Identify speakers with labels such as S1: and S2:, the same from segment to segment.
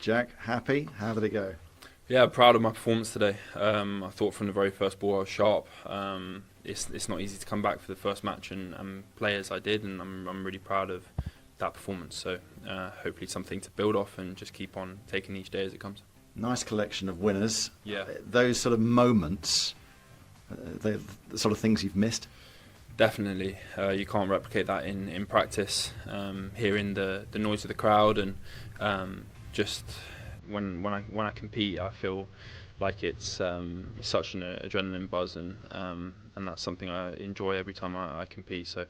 S1: Jack, happy? How did it go?
S2: Yeah, proud of my performance today. I thought from the very first ball I was sharp. It's not easy to come back for the first match and play as I did, and I'm really proud of that performance. So hopefully something to build off and just keep on taking each day as it comes.
S1: Nice collection of winners.
S2: Yeah.
S1: Those sort of moments, the sort of things you've missed?
S2: Definitely. You can't replicate that in practice. Hearing the noise of the crowd and just when I compete, I feel like it's such an adrenaline buzz, and that's something I enjoy every time I compete. So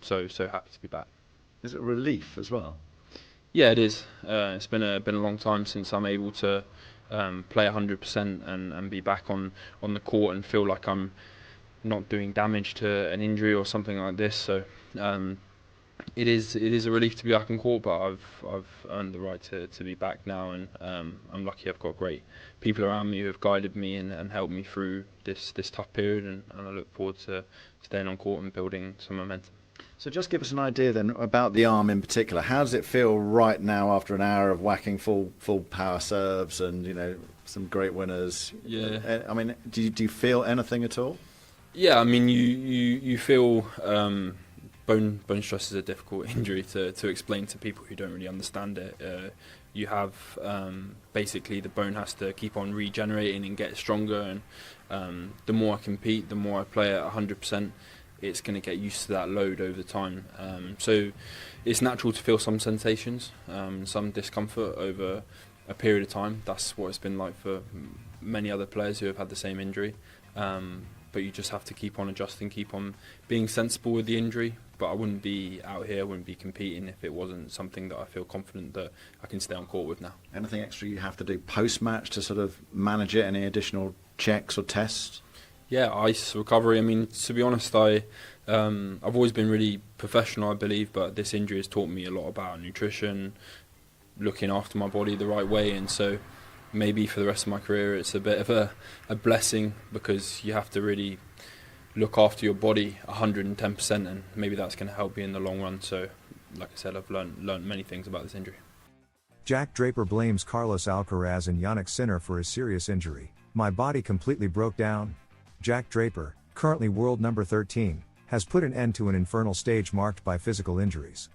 S2: so happy to be back.
S1: Is it a relief as well?
S2: Yeah, it is. It's been a long time since I'm able to play 100% and be back on the court and feel like I'm not doing damage to an injury or something like this. So it is a relief to be back on court, but I've earned the right to be back now, and I'm lucky I've got great people around me who have guided me and helped me through this tough period, and I look forward to staying on court and building some momentum.
S1: So just give us an idea then about the arm in particular. How does it feel right now after an hour of whacking full power serves and some great winners?
S2: Yeah.
S1: I mean, do you feel anything at all?
S2: Yeah, I mean you feel bone stress is a difficult injury to explain to people who don't really understand it. You have basically the bone has to keep on regenerating and get stronger, and the more I compete, the more I play at 100%. It's going to get used to that load over time. So it's natural to feel some sensations, some discomfort over a period of time. That's what it's been like for many other players who have had the same injury. But you just have to keep on adjusting, keep on being sensible with the injury. But I wouldn't be out here, I wouldn't be competing if it wasn't something that I feel confident that I can stay on court with now. Anything
S1: extra you have to do post-match to sort of manage it? Any additional checks or tests?
S2: Yeah, ice, recovery. I mean, to be honest, I've always been really professional, I believe, but this injury has taught me a lot about nutrition, looking after my body the right way, and so maybe for the rest of my career it's a bit of a blessing, because you have to really look after your body 110%, and maybe that's going to help you in the long run. So, like I said, I've learned many things about this injury.
S3: Jack Draper blames Carlos Alcaraz and Jannik Sinner for his serious injury. "My body completely broke down." Jack Draper, currently world number 13, has put an end to an infernal stage marked by physical injuries.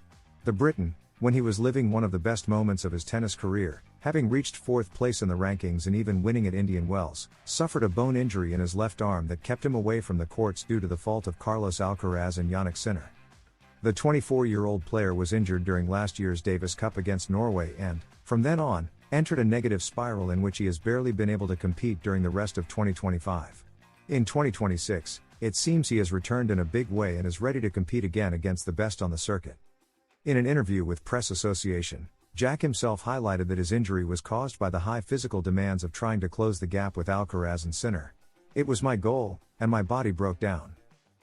S3: The Briton, when he was living one of the best moments of his tennis career, having reached 4th place in the rankings and even winning at Indian Wells, suffered a bone injury in his left arm that kept him away from the courts due to the fault of Carlos Alcaraz and Jannik Sinner. The 24-year-old player was injured during last year's Davis Cup against Norway and, from then on, entered a negative spiral in which he has barely been able to compete during the rest of 2025. In 2026, it seems he has returned in a big way and is ready to compete again against the best on the circuit. In an interview with Press Association, Jack himself highlighted that his injury was caused by the high physical demands of trying to close the gap with Alcaraz and Sinner. "It was my goal, and my body broke down.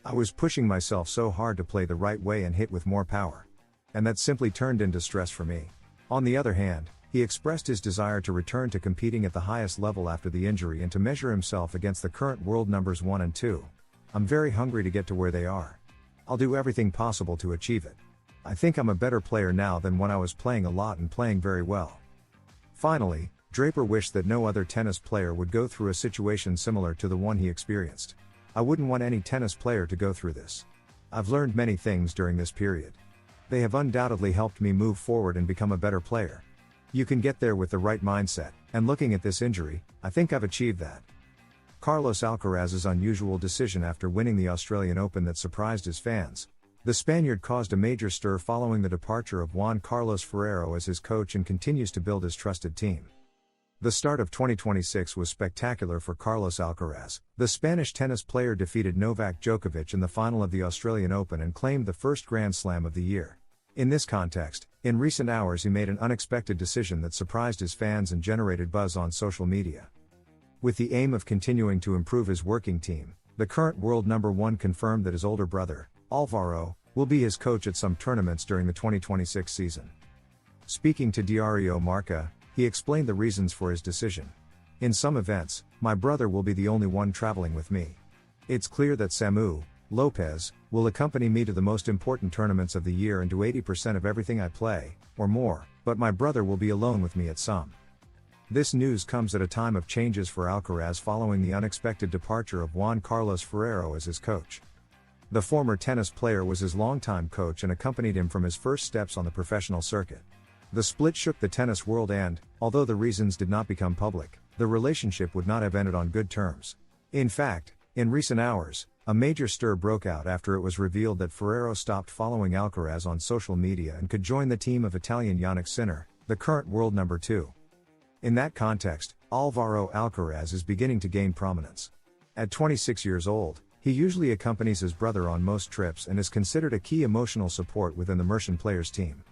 S3: I was pushing myself so hard to play the right way and hit with more power. And that simply turned into stress for me." On the other hand, he expressed his desire to return to competing at the highest level after the injury and to measure himself against the current world numbers 1 and 2. "I'm very hungry to get to where they are. I'll do everything possible to achieve it. I think I'm a better player now than when I was playing a lot and playing very well." Finally, Draper wished that no other tennis player would go through a situation similar to the one he experienced. "I wouldn't want any tennis player to go through this. I've learned many things during this period. They have undoubtedly helped me move forward and become a better player. You can get there with the right mindset, and looking at this injury, I think I've achieved that." Carlos Alcaraz's unusual decision after winning the Australian Open that surprised his fans. The Spaniard caused a major stir following the departure of Juan Carlos Ferrero as his coach and continues to build his trusted team. The start of 2026 was spectacular for Carlos Alcaraz. The Spanish tennis player defeated Novak Djokovic in the final of the Australian Open and claimed the first Grand Slam of the year. In this context, in recent hours he made an unexpected decision that surprised his fans and generated buzz on social media. With the aim of continuing to improve his working team, the current world number 1 confirmed that his older brother, Alvaro, will be his coach at some tournaments during the 2026 season. Speaking to Diario Marca, he explained the reasons for his decision. "In some events, my brother will be the only one traveling with me. It's clear that Samu Lopez will accompany me to the most important tournaments of the year and do 80% of everything I play, or more, but my brother will be alone with me at some. This news comes at a time of changes for Alcaraz following the unexpected departure of Juan Carlos Ferrero as his coach. The former tennis player was his longtime coach and accompanied him from his first steps on the professional circuit. The split shook the tennis world and, although the reasons did not become public, the relationship would not have ended on good terms. In fact, in recent hours, a major stir broke out after it was revealed that Ferrero stopped following Alcaraz on social media and could join the team of Italian Yannick Sinner, the current world number 2. In that context, Álvaro Alcaraz is beginning to gain prominence. At 26 years old, he usually accompanies his brother on most trips and is considered a key emotional support within the Mercian players' team.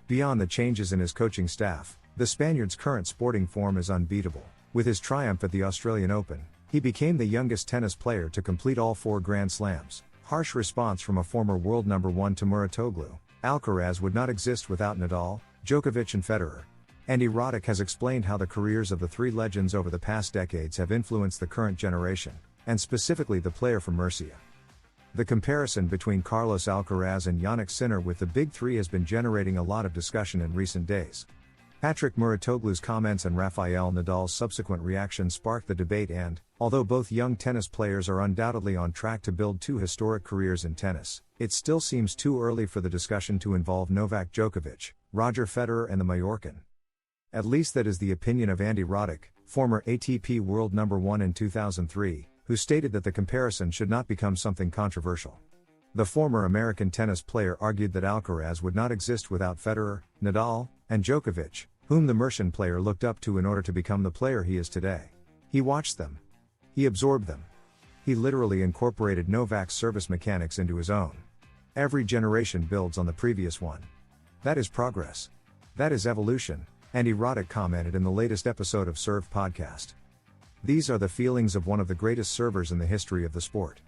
S3: Beyond the changes in his coaching staff, the Spaniard's current sporting form is unbeatable. With his triumph at the Australian Open, he became the youngest tennis player to complete all 4 Grand Slams. Harsh response from a former world number 1 to Muratoglu. Alcaraz would not exist without Nadal, Djokovic and Federer. Andy Roddick has explained how the careers of the 3 legends over the past decades have influenced the current generation, and specifically the player from Murcia. The comparison between Carlos Alcaraz and Yannick Sinner with the Big Three has been generating a lot of discussion in recent days. Patrick Muratoglu's comments and Rafael Nadal's subsequent reaction sparked the debate and, although both young tennis players are undoubtedly on track to build 2 historic careers in tennis, it still seems too early for the discussion to involve Novak Djokovic, Roger Federer and the Mallorcan. At least that is the opinion of Andy Roddick, former ATP world number 1 in 2003, who stated that the comparison should not become something controversial. The former American tennis player argued that Alcaraz would not exist without Federer, Nadal, and Djokovic, whom the Mercian player looked up to in order to become the player he is today. He watched them. He absorbed them. He literally incorporated Novak's service mechanics into his own. Every generation builds on the previous one. That is progress. That is evolution, Andy Roddick commented in the latest episode of Serve Podcast. These are the feelings of one of the greatest servers in the history of the sport.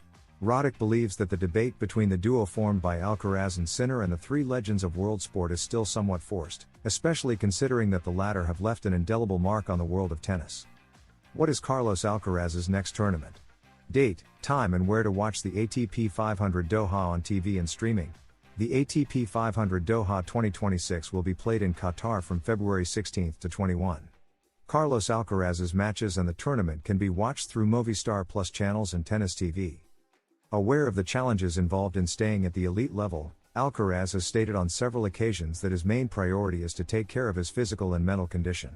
S3: Roddick believes that the debate between the duo formed by Alcaraz and Sinner and the 3 legends of world sport is still somewhat forced, especially considering that the latter have left an indelible mark on the world of tennis. What is Carlos Alcaraz's next tournament? Date, time and where to watch the ATP 500 Doha on TV and streaming. The ATP 500 Doha 2026 will be played in Qatar from February 16 to 21. Carlos Alcaraz's matches and the tournament can be watched through Movistar Plus channels and Tennis TV. Aware of the challenges involved in staying at the elite level, Alcaraz has stated on several occasions that his main priority is to take care of his physical and mental condition.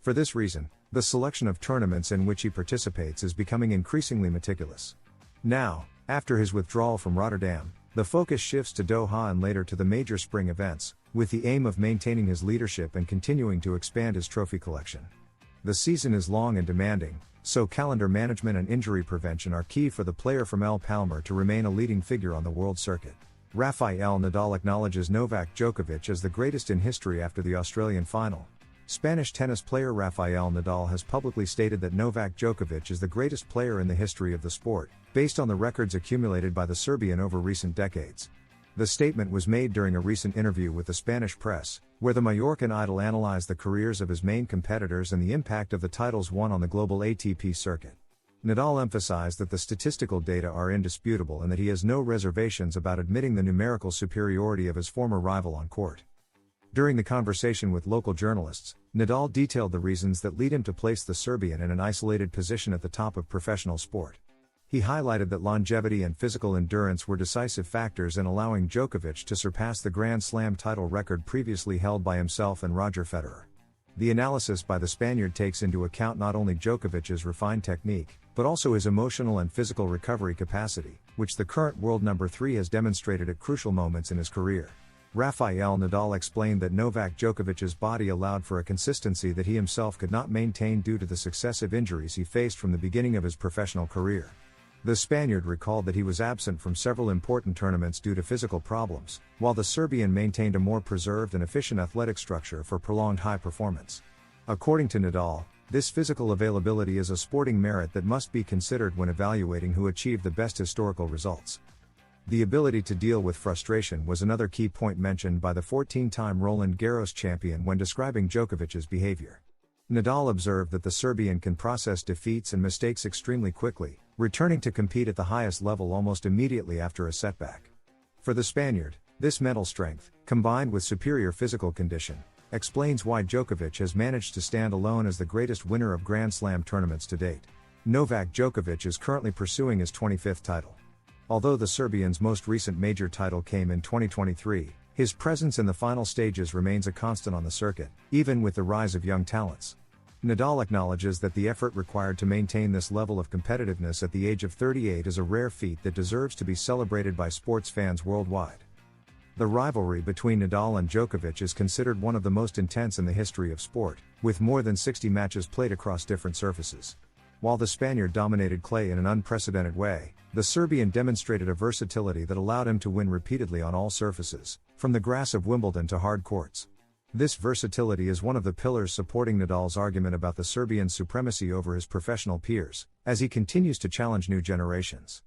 S3: For this reason, the selection of tournaments in which he participates is becoming increasingly meticulous. Now, after his withdrawal from Rotterdam, the focus shifts to Doha and later to the major spring events, with the aim of maintaining his leadership and continuing to expand his trophy collection. The season is long and demanding, so calendar management and injury prevention are key for the player from El Palmar to remain a leading figure on the world circuit. Rafael Nadal acknowledges Novak Djokovic as the greatest in history after the Australian final. Spanish tennis player Rafael Nadal has publicly stated that Novak Djokovic is the greatest player in the history of the sport, based on the records accumulated by the Serbian over recent decades. The statement was made during a recent interview with the Spanish press, where the Mallorcan idol analyzed the careers of his main competitors and the impact of the titles won on the global ATP circuit. Nadal emphasized that the statistical data are indisputable and that he has no reservations about admitting the numerical superiority of his former rival on court. During the conversation with local journalists, Nadal detailed the reasons that lead him to place the Serbian in an isolated position at the top of professional sport. He highlighted that longevity and physical endurance were decisive factors in allowing Djokovic to surpass the Grand Slam title record previously held by himself and Roger Federer. The analysis by the Spaniard takes into account not only Djokovic's refined technique, but also his emotional and physical recovery capacity, which the current world number 3 has demonstrated at crucial moments in his career. Rafael Nadal explained that Novak Djokovic's body allowed for a consistency that he himself could not maintain due to the successive injuries he faced from the beginning of his professional career. The Spaniard recalled that he was absent from several important tournaments due to physical problems, while the Serbian maintained a more preserved and efficient athletic structure for prolonged high performance. According to Nadal, this physical availability is a sporting merit that must be considered when evaluating who achieved the best historical results. The ability to deal with frustration was another key point mentioned by the 14-time Roland Garros champion when describing Djokovic's behavior. Nadal observed that the Serbian can process defeats and mistakes extremely quickly, returning to compete at the highest level almost immediately after a setback. For the Spaniard, this mental strength, combined with superior physical condition, explains why Djokovic has managed to stand alone as the greatest winner of Grand Slam tournaments to date. Novak Djokovic is currently pursuing his 25th title. Although the Serbian's most recent major title came in 2023, his presence in the final stages remains a constant on the circuit, even with the rise of young talents. Nadal acknowledges that the effort required to maintain this level of competitiveness at the age of 38 is a rare feat that deserves to be celebrated by sports fans worldwide. The rivalry between Nadal and Djokovic is considered one of the most intense in the history of sport, with more than 60 matches played across different surfaces. While the Spaniard dominated clay in an unprecedented way, the Serbian demonstrated a versatility that allowed him to win repeatedly on all surfaces, from the grass of Wimbledon to hard courts. This versatility is one of the pillars supporting Nadal's argument about the Serbian's supremacy over his professional peers, as he continues to challenge new generations.